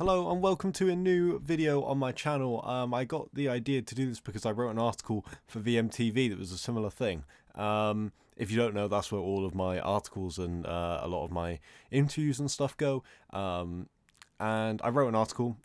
Hello and welcome to a new video on my channel. I got the idea to do this because I wrote an article for VMTV that was a similar thing. If you don't know, that's where all of my articles and a lot of my interviews and stuff go. And I wrote an article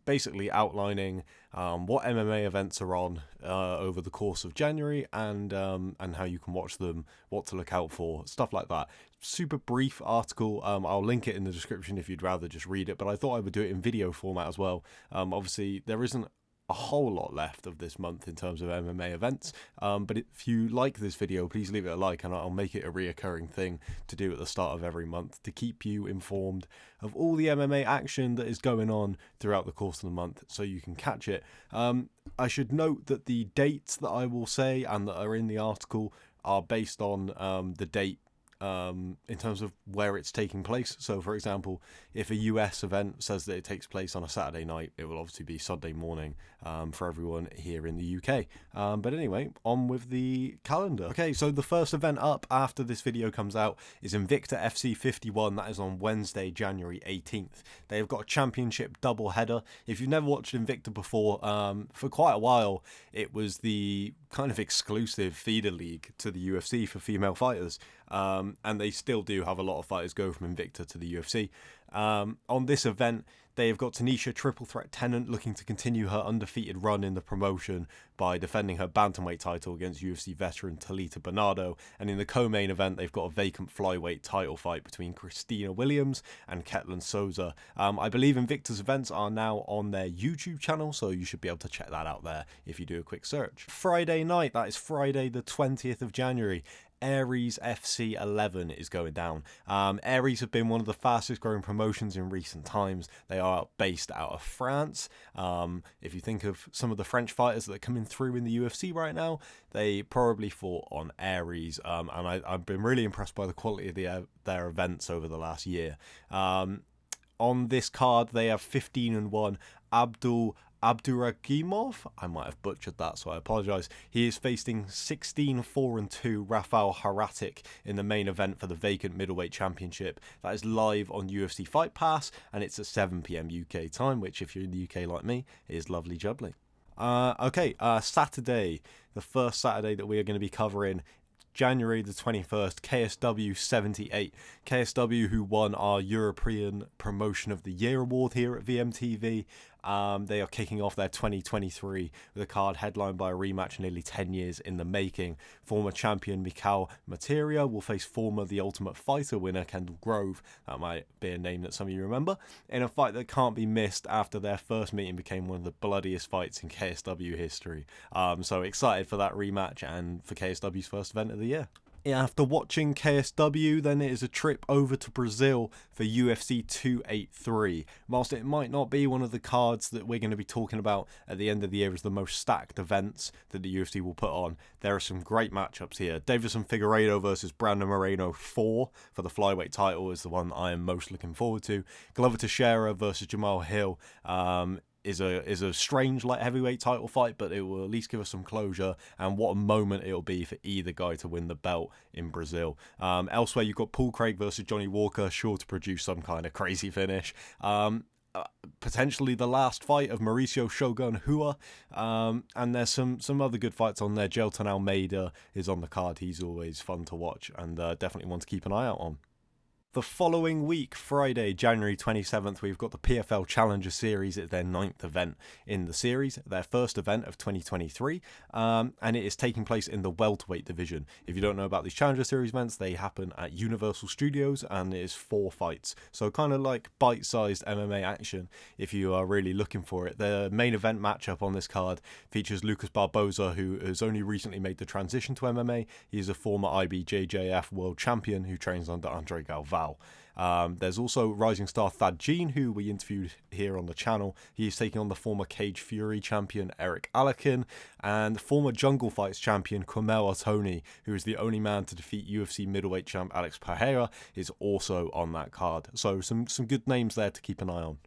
basically outlining what MMA events are on over the course of January and how you can watch them, what to look out for, stuff like that. Super brief article. I'll link it in the description if you'd rather just read it, but I thought I would do it in video format as well. Obviously, there isn't a whole lot left of this month in terms of MMA events, but if you like this video, please leave it a like and I'll make it a reoccurring thing to do at the start of every month to keep you informed of all the MMA action that is going on throughout the course of the month so you can catch it. I should note that the dates that I will say and that are in the article are based on the date in terms of where it's taking place. So for example, if a US event says that it takes place on a Saturday night, it will obviously be Sunday morning for everyone here in the UK. But anyway, on with the calendar. Okay, so the first event up after this video comes out is Invicta FC 51. That is on Wednesday, January 18th. They've got a championship double header. If you've never watched Invicta before, for quite a while, it was the kind of exclusive feeder league to the UFC for female fighters. And they still do have a lot of fighters go from Invicta to the UFC. On this event, they have got Tanisha Triple Threat Tennant looking to continue her undefeated run in the promotion by defending her bantamweight title against UFC veteran Talita Bernardo. And in the co-main event, they've got a vacant flyweight title fight between Christina Williams and Ketlin Souza. I believe Invicta's events are now on their YouTube channel, so you should be able to check that out there if you do a quick search. Friday night, that is Friday the 20th of January. Aries FC 11 is going down. Aries have been one of the fastest growing promotions in recent times. They are based out of France. If you think of some of the French fighters that are coming through in the UFC right now, they probably fought on Aries. And I've been really impressed by the quality of their events over the last year. On this card, they have 15-1 Abduragimov, I might have butchered that, so I apologise. He is facing 16-4-2 Rafael Haratic in the main event for the vacant middleweight championship. That is live on UFC Fight Pass, and it's at 7 PM UK time, which if you're in the UK like me, is lovely jubbly. Saturday, the first Saturday that we are going to be covering, January the 21st, KSW 78. KSW, who won our European Promotion of the Year award here at VMTV. They are kicking off their 2023 with a card headlined by a rematch nearly 10 years in the making. Former champion Mikhail Materia will face former The Ultimate Fighter winner Kendall Grove, that might be a name that some of you remember, in a fight that can't be missed after their first meeting became one of the bloodiest fights in KSW history. So excited for that rematch and for KSW's first event of the year. After watching KSW, then it is a trip over to Brazil for UFC 283. Whilst it might not be one of the cards that we're going to be talking about at the end of the year as the most stacked events that the UFC will put on, there are some great matchups here. Davison Figueiredo versus Brandon Moreno 4 for the flyweight title is the one I am most looking forward to. Glover Teixeira versus Jamal Hill is a strange light heavyweight title fight, but it will at least give us some closure, and what a moment it'll be for either guy to win the belt in Brazil. Elsewhere, you've got Paul Craig versus Johnny Walker, sure to produce some kind of crazy finish. Potentially the last fight of Mauricio Shogun Hua, and there's some other good fights on there. Gelton Almeida is on the card. He's always fun to watch and definitely one to keep an eye out on. The following week, Friday, January 27th, we've got the PFL Challenger Series. It's their 9th event in the series, their first event of 2023, and it is taking place in the welterweight division. If you don't know about these Challenger Series events, they happen at Universal Studios, and it is 4 fights. So kind of like bite-sized MMA action if you are really looking for it. The main event matchup on this card features Lucas Barboza, who has only recently made the transition to MMA. He is a former IBJJF world champion who trains under Andre Galvao. There's also rising star Thad Jean, who we interviewed here on the channel. He is taking on the former Cage Fury champion Eric Alakin and former Jungle Fights champion Kamel Otoni, who is the only man to defeat UFC middleweight champ Alex Pereira, is also on that card. So some good names there to keep an eye on.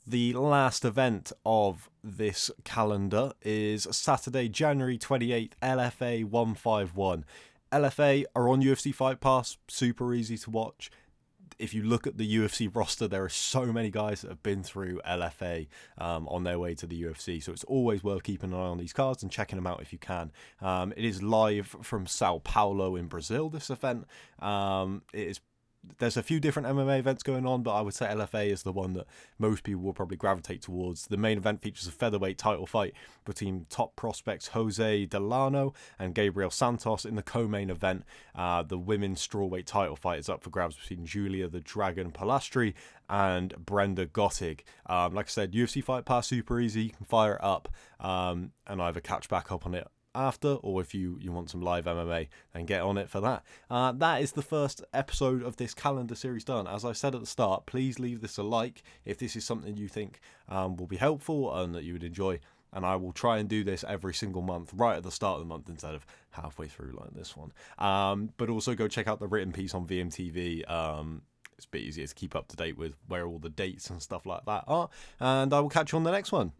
The last event of this calendar is Saturday, January 28th, LFA 151. LFA are on UFC Fight Pass, super easy to watch. if you look at the UFC roster, there are so many guys that have been through LFA on their way to the UFC. So it's always worth keeping an eye on these cards and checking them out if you can. It is live from Sao Paulo in Brazil, this event. There's a few different MMA events going on, but I would say LFA is the one that most people will probably gravitate towards. The main event features a featherweight title fight between top prospects Jose Delano and Gabriel Santos. In the co-main event, the women's strawweight title fight is up for grabs between Julia the Dragon Palastri and Brenda Gottig. Like I said, UFC Fight Pass, super easy. You can fire it up and either catch back up on it after, or if you want some live MMA, then get on it for that. That is the first episode of this calendar series done. As I said at the start, please leave this a like if this is something you think will be helpful and that you would enjoy, and I will try and do this every single month right at the start of the month instead of halfway through like this one. But also go check out the written piece on VMTV. It's a bit easier to keep up to date with where all the dates and stuff like that are, and I will catch you on the next one.